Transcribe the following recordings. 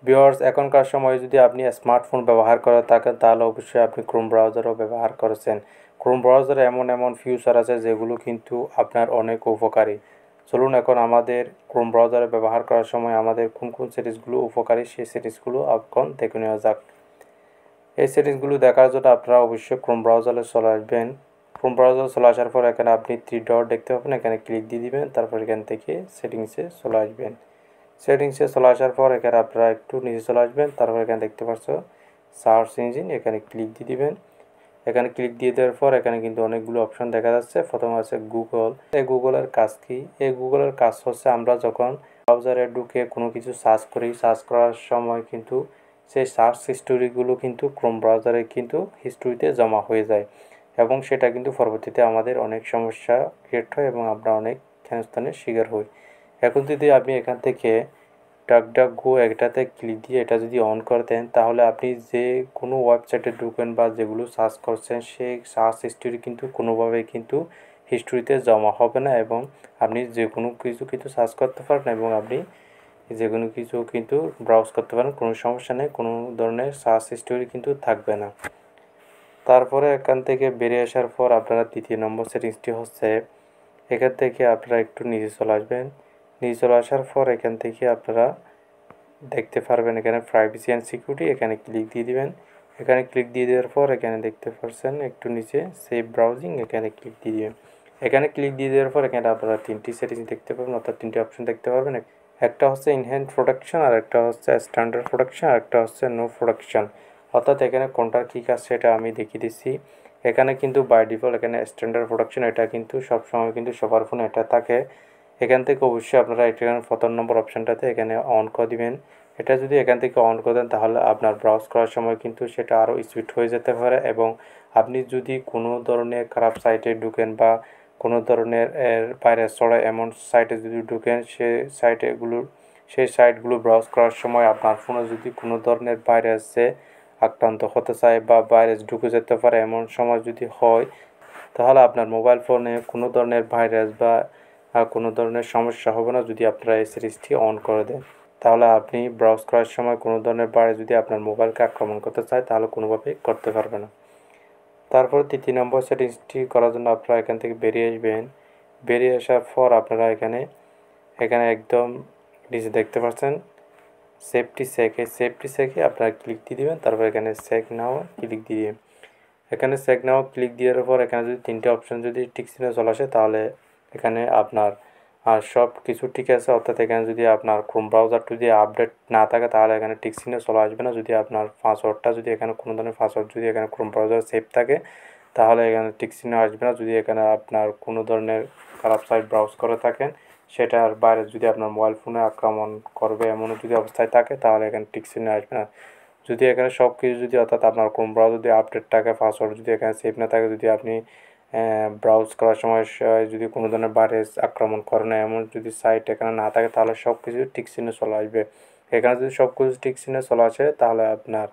Viewers, এখনকার সময়ে যদি আপনি স্মার্টফোন ব্যবহার করে থাকেন তাহলে অবশ্যই আপনি ক্রোম ব্রাউজারও ব্যবহার করেছেন। ক্রোম ব্রাউজারে এমন এমন ফিচার আছে যেগুলো কিন্তু আপনার অনেক উপকারী। চলুন এখন আমাদের ক্রোম ব্রাউজারে ব্যবহার করার সময় আমাদের কোন কোন সিরিজগুলো উপকারী সেই সিরিজগুলো এখন দেখে নেওয়া যাক। এই সেটিংসগুলো দেখার জন্য আপনারা অবশ্যই ক্রোম ব্রাউজারে চলে আসবেন। ক্রোম ব্রাউজারে চলে আসার পর এখানে আপনি 3 ডট দেখতে পাবেন, এখানে ক্লিক দিয়ে দিবেন, তারপর এখান থেকে সেটিংসে চলে আসবেন। সেটিংসে চলে আসার পর এখানে আপনারা একটু নিচে চলে আসবেন, তারপর এখানে দেখতে পাচ্ছ সার্চ ইঞ্জিন, এখানে ক্লিক দিয়ে দিবেন। এখানে ক্লিক দিয়ে দেওয়ার পর এখানে কিন্তু অনেকগুলো অপশন দেখা যাচ্ছে। প্রথমে আছে গুগল। এই গুগলের কাজ কি? এই গুগলের কাজ হচ্ছে আমরা যখন ব্রাউজারে ঢুকে কোনো কিছু সার্চ করি, সার্চ করার সময় কিন্তু সেই সার্চ হিস্টোরিগুলো কিন্তু ক্রোম ব্রাউজারে কিন্তু হিস্টোরিতে জমা হয়ে যায় এবং সেটা কিন্তু পরবর্তীতে আমাদের অনেক সমস্যা ক্রিয়েট হয় এবং আমরা অনেক হেনস্থানের শিকার হই। এখন যদি আপনি এখান থেকে ডাকডাকগো এটাতে ক্লিক দিয়ে এটা যদি অন করে দেন তাহলে আপনি যে কোনো ওয়েবসাইটে ঢুকেন বা যেগুলো সার্চ করছেন সেই সার্চ হিস্টোরি কিন্তু কোনোভাবেই কিন্তু হিস্টোরিতে জমা হবে না এবং আপনি যে কোনো কিছু কিন্তু সার্চ করতে পারেন এবং আপনি যে কোনো কিছু কিন্তু ব্রাউজ করতে পারেন, কোনো সমস্যা নেই, কোনো ধরনের সার্চ হিস্টোরি কিন্তু থাকবে না। তারপরে এখান থেকে বেরিয়ে আসার পর আপনারা দ্বিতীয় নম্বর সেটিংসটি হচ্ছে এখান থেকে আপনারা একটু নিচে চলে আসবেন। নিচে চলে আসার পর এখান থেকে আপনারা দেখতে পারবেন এখানে প্রাইভেসি অ্যান্ড সিকিউরিটি, এখানে ক্লিক দিয়ে দিবেন। এখানে ক্লিক দিয়ে দেওয়ার পর এখানে দেখতে পাচ্ছেন একটু নিচে সেভ ব্রাউজিং, এখানে ক্লিক দিয়ে দিবেন। এখানে ক্লিক দিয়ে দেওয়ার পর এখানে আপনারা 3টি সেটিংস দেখতে পাবেন, অর্থাৎ 3টি অপশন দেখতে পারবেন। একটা হচ্ছে ইনহ্যান্স প্রোটেকশন, আর একটা হচ্ছে স্ট্যান্ডার্ড প্রোটেকশন, আর একটা হচ্ছে নো প্রোটেকশন। অর্থাৎ এখানে কোনটার কী কাজ সেটা আমি দেখিয়ে দিচ্ছি। এখানে কিন্তু বাই ডিফল্ট এখানে স্ট্যান্ডার্ড প্রোটেকশন, এটা কিন্তু সবসময় কিন্তু সবার ফোনে এটা থাকে। এখান থেকে অবশ্যই আপনারা এখানে প্রথম নম্বর অপশানটাতে এখানে অন করে দিবেন। এটা যদি এখান থেকে অন করে দেন তাহলে আপনার ব্রাউজ করার সময় কিন্তু সেটা আরও স্পিড হয়ে যেতে পারে এবং আপনি যদি কোনো ধরনের খারাপ সাইটে ঢুকেন বা কোনো ধরনের ভাইরাস ছড়ায় এমন সাইটে যদি ঢুকেন সেই সাইটগুলো ব্রাউজ করার সময় আপনার ফোনে যদি কোনো ধরনের ভাইরাসে আক্রান্ত হতে চায় বা ভাইরাস ঢুকে যেতে পারে এমন সময় যদি হয় তাহলে আপনার মোবাইল ফোনে কোনো ধরনের ভাইরাস বা কোনো ধরনের সমস্যা হবে না যদি আপনারা এই সিরিজটি অন করে দেন। তাহলে আপনি ব্রাউজ করার সময় কোনো ধরনের ভাইরাস যদি আপনার মোবাইলকে আক্রমণ করতে চায় তাহলে কোনোভাবেই করতে পারবে না। তারপর তৃতীয় নম্বর সেটিংসটি করার জন্য আপনারা এখান থেকে বেরিয়ে আসবেন। বেরিয়ে আসার পর আপনারা এখানে একদম নিচে দেখতে পাচ্ছেন সেফটি চেক, এই সেফটি চেকে আপনারা ক্লিক দিয়ে দেবেন, তারপর এখানে চেক নাও ক্লিক দিয়ে দিবেন। এখানে চেক নাও ক্লিক দেওয়ার পর এখানে যদি 3টে অপশন যদি টিক চিহ্ন চলে আসে তাহলে এখানে আপনার সব কিছু ঠিক আছে, অর্থাৎ এখানে যদি আপনার ক্রোম ব্রাউজারটা যদি আপডেট না থাকে তাহলে এখানে টিক চিহ্ন চলে আসবে না। যদি আপনার পাসওয়ার্ডটা যদি এখানে কোনো ধরনের পাসওয়ার্ড যদি এখানে ক্রোম ব্রাউজারে সেভ থাকে তাহলে এখানে টিক চিহ্ন আসবে না। যদি এখানে আপনার কোনো ধরনের খারাপ সাইট ব্রাউজ করে থাকেন সেটার বাইরে যদি আপনার মোবাইল ফোনে আক্রমণ করবে এমন যদি অবস্থায় থাকে তাহলে এখানে টিক চিহ্ন আসবে না। যদি এখানে সব কিছু যদি অর্থাৎ আপনার ক্রোম ব্রাউজার যদি আপডেট থাকে, পাসওয়ার্ড যদি এখানে সেভ না থাকে, যদি আপনি ব্রাউজ করার সময় যদি কোনো ধরনের ভাইরাস আক্রমণ করে না এমন যদি সাইট এখানে না থাকে তাহলে সব কিছু টিক চিহ্ন চলে আসবে। এখানে যদি সব কিছু টিক চিহ্ন চলে আসে তাহলে আপনার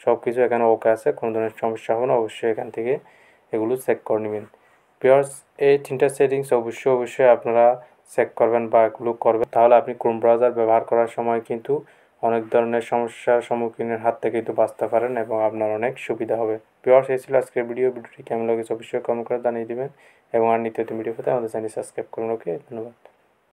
সব কিছু এখানে ওকে আছে, কোনো ধরনের সমস্যা হবে না। অবশ্যই এখান থেকে এগুলো চেক করে নেবেন। ভিউয়ার্স, এই 3টা সেটিংস অবশ্যই আপনারা চেক করবেন বা এগুলো করবেন, তাহলে আপনি ক্রোম ব্রাউজার ব্যবহার করার সময় কিন্তু অনেক ধরনের সমস্যার সম্মুখীনের হাত থেকে কিন্তু বাঁচতে পারেন এবং আপনার অনেক সুবিধা হবে। ভিউয়ার্স, এই ছিল আজকের ভিডিওটি কেমন লেগেছে অবশ্যই কমেন্ট করে জানিয়ে দিবেন এবং আর নিত্য নতুন ভিডিও পেতে আমাদের চ্যানেল সাবস্ক্রাইব করুন। ওকে, ধন্যবাদ।